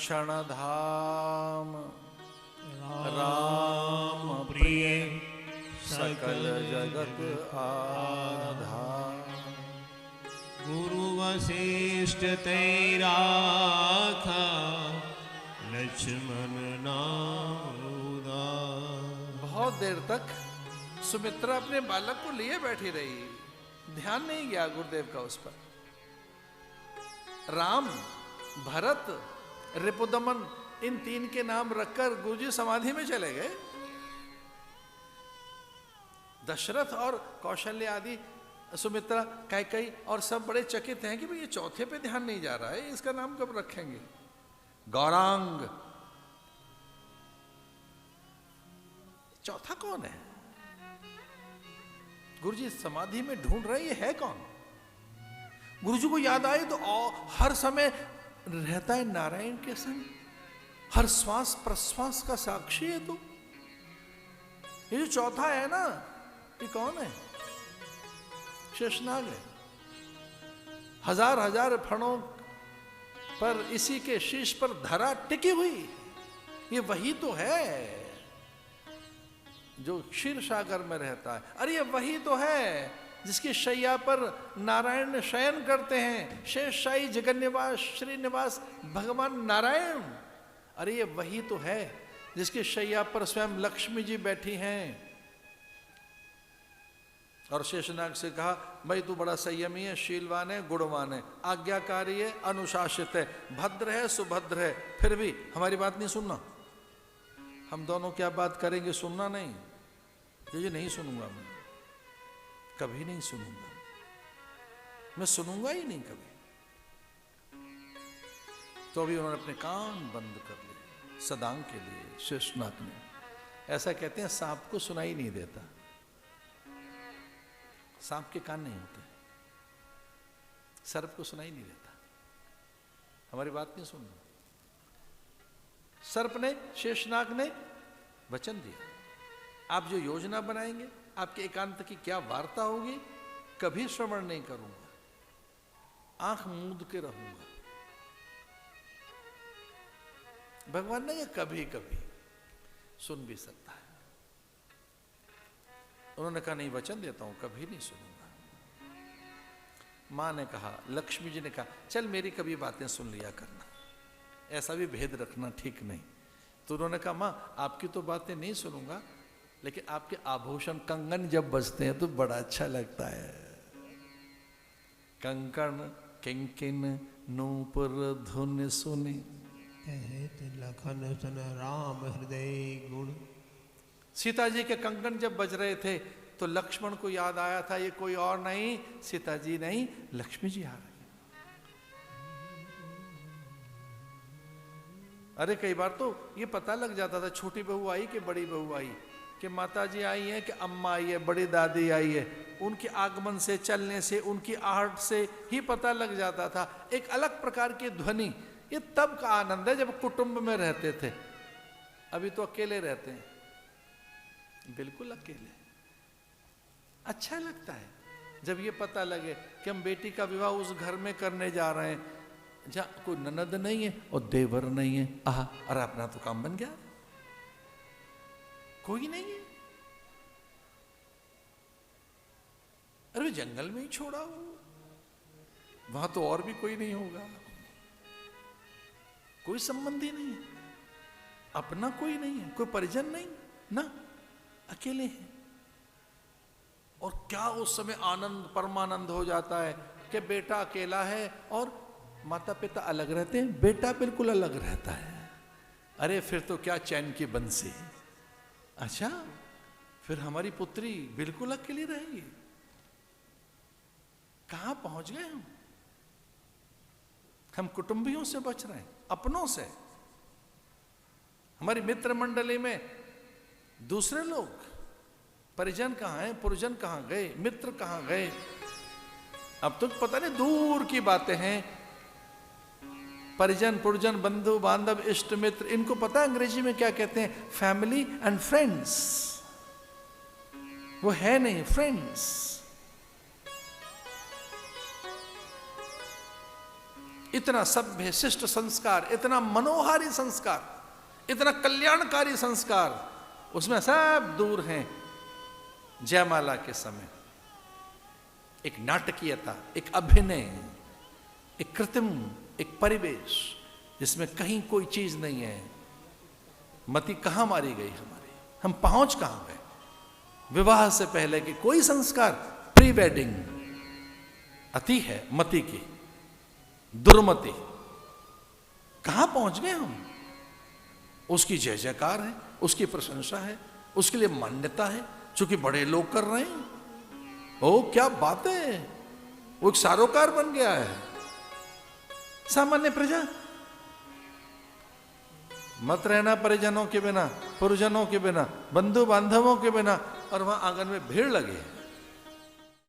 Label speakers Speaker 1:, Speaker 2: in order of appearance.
Speaker 1: क्षण धाम राम प्रिय सकल जगत आधार।
Speaker 2: गुरु वशिष्ठ तैराखा लक्ष्मण नाम उदार।
Speaker 1: बहुत देर तक सुमित्रा अपने बालक को लिए बैठी रही, ध्यान नहीं गया गुरुदेव का उस पर। राम, भरत, रिपुदमन, इन तीन के नाम रखकर गुरुजी समाधि में चले गए। दशरथ और कौशल्य आदि, सुमित्रा, कैकेयी और सब बड़े चकित हैं कि भाई ये चौथे पे ध्यान नहीं जा रहा है, इसका नाम कब रखेंगे। गौरांग, चौथा कौन है? गुरुजी समाधि में ढूंढ रहे है कौन। गुरुजी को याद आए तो हर समय रहता है नारायण के संग, हर श्वास प्रश्वास का साक्षी है। तो ये जो चौथा है ना, ये कौन है? शेषनाग है। हजार हजार फणों पर इसी के शीश पर धरा टिकी हुई, ये वही तो है जो क्षीर सागर में रहता है। अरे ये वही तो है जिसकी शैया पर नारायण शयन करते हैं, शेषशाही जगन्निवास श्रीनिवास भगवान नारायण। अरे ये वही तो है जिसकी शैया पर स्वयं लक्ष्मी जी बैठी हैं। और शेषनाग से कहा, भाई तू बड़ा संयमी है, शीलवान है, गुणवान है, आज्ञाकारी है, अनुशासित है, भद्र है, सुभद्र है, फिर भी हमारी बात नहीं सुनना। हम दोनों क्या बात करेंगे, सुनना नहीं। ये नहीं सुनूंगा मैं, कभी नहीं सुनूंगा, मैं सुनूंगा ही नहीं कभी। तो अभी उन्होंने अपने कान बंद कर लिए सदांग के लिए। शेषनाग ने, ऐसा कहते हैं सांप को सुनाई नहीं देता, सांप के कान नहीं होते, सर्प को सुनाई नहीं देता, हमारी बात नहीं सुनना। सर्प ने, शेषनाग ने वचन दिया, आप जो योजना बनाएंगे, आपके एकांत की क्या वार्ता होगी, कभी श्रवण नहीं करूंगा, आंख मूंद के रहूंगा। भगवान ने कहा कभी कभी सुन भी सकता है। उन्होंने कहा नहीं, वचन देता हूं कभी नहीं सुनूंगा। मां ने कहा, लक्ष्मी जी ने कहा, चल मेरी कभी बातें सुन लिया करना, ऐसा भी भेद रखना ठीक नहीं। तो उन्होंने कहा, मां आपकी तो बातें नहीं सुनूंगा, लेकिन आपके आभूषण कंगन जब बजते हैं तो बड़ा अच्छा लगता है। कंकण किंकिन नूपुर धुन सुने,
Speaker 2: लखन सन राम हृदय गुण।
Speaker 1: सीता जी के कंकन जब बज रहे थे तो लक्ष्मण को याद आया था, ये कोई और नहीं, सीता जी नहीं, लक्ष्मी जी आ रही। अरे कई बार तो ये पता लग जाता था, छोटी बहू आई कि बड़ी बहू आई, कि माता जी आई है कि अम्मा आई है, बड़ी दादी आई है। उनके आगमन से, चलने से, उनकी आहट से ही पता लग जाता था। एक अलग प्रकार की ध्वनि, ये तब का आनंद है जब कुटुंब में रहते थे। अभी तो अकेले रहते हैं, बिल्कुल अकेले। अच्छा लगता है जब ये पता लगे कि हम बेटी का विवाह उस घर में करने जा रहे हैं जहां कोई ननद नहीं है और देवर नहीं है। आहा, अरे अपना तो काम बन गया, कोई नहीं है। अरे जंगल में ही छोड़ा हो, वहां तो और भी कोई नहीं होगा, कोई संबंधी नहीं है, अपना कोई नहीं है, कोई परिजन नहीं ना, अकेले हैं। और क्या उस समय आनंद, परमानंद हो जाता है कि बेटा अकेला है और माता पिता अलग रहते हैं, बेटा बिल्कुल अलग रहता है। अरे फिर तो क्या चैन की बंसी। अच्छा, फिर हमारी पुत्री बिल्कुल अकेली रहेगी। कहां पहुंच गए हम कुटुंबियों से बच रहे हैं, अपनों से। हमारी मित्र मंडली में दूसरे लोग, परिजन कहां हैं, पुरजन कहां गए, मित्र कहां गए। अब तो पता नहीं, दूर की बातें हैं। परिजन, पुरजन, बंधु बांधव, इष्ट मित्र, इनको पता है अंग्रेजी में क्या कहते हैं? Family and friends. वो है नहीं, फ्रेंड्स। इतना सभ्य शिष्ट संस्कार, इतना मनोहारी संस्कार, इतना कल्याणकारी संस्कार, उसमें सब दूर हैं। जयमाला के समय एक नाटकीयता, एक अभिनय, एक कृत्रिम, एक परिवेश जिसमें कहीं कोई चीज नहीं है। मति कहां मारी गई हमारी, हम पहुंच कहां गए? विवाह से पहले की कोई संस्कार, प्री वेडिंग अति है मति की, दुर्मति। कहां पहुंच गए हम? उसकी जय जयकार है, उसकी प्रशंसा है, उसके लिए मान्यता है, चूंकि बड़े लोग कर रहे हैं। ओ क्या बात है, वो एक सारोकार बन गया है। सामान्य प्रजा मत रहना परिजनों के बिना, पुरजनों के बिना, बंधु बांधवों के बिना, और वहां आंगन में भीड़ लगे।